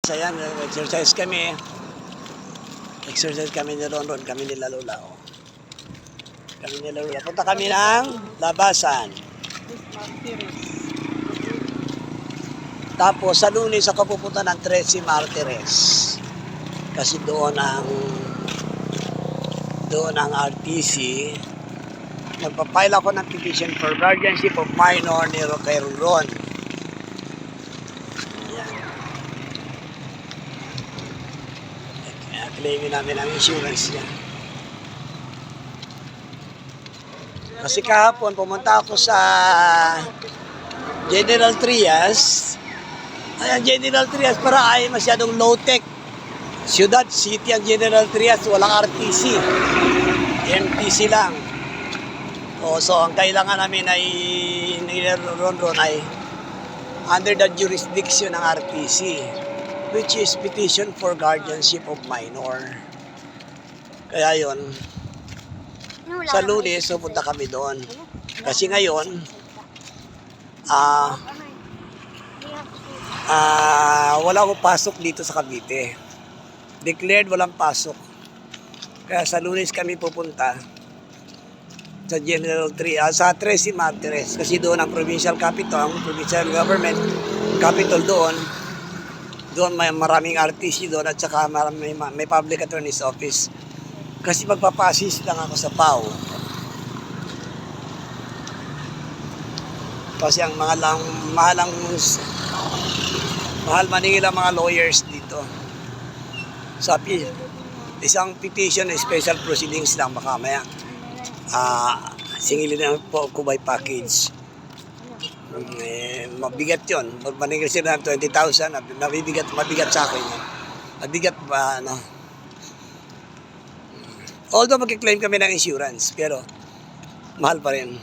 Ayan, exercise kami. Exercise kami ni Ron, kami nila Lola. Oh. Kami nila Lola. Punta kami ng labasan. Tapos sa Lunes ako pupunta ng 13 Martires. Kasi doon ang RTC. Magpapile ako ng petition for guardianship of minor ni kay Ron. Claimin namin ang insurance niya. Kasi kahapon pumunta ako sa General Trias. Ay, ang General Trias para ay masyadong low-tech. Ciudad City ang General Trias, walang RTC. MTC lang. So ang kailangan namin ay Ron ay under the jurisdiction ng RTC, which is petition for guardianship of minor. Kaya yon, sa Lunes pupunta kami doon. Kasi ngayon wala akong pasok dito sa Cavite. Declared walang pasok. Kaya sa Lunes kami pupunta sa General 3, sa 13 Martires. Kasi doon ang provincial capital, ang provincial government capital doon. Doon may maraming RTC doon at saka may public attorney's office. Kasi magpapa-assist lang ako sa PAO. Kasi ang mahal maningil ang mga lawyers dito. Sa isang petition na special proceedings lang baka maya. Singilin na po ako by package. Mabigat yun. Maningil sila ng 20,000. Mabigat sa akin yun. Mabigat ba, ano? Although magkiklaim kami ng insurance, pero mahal pa rin.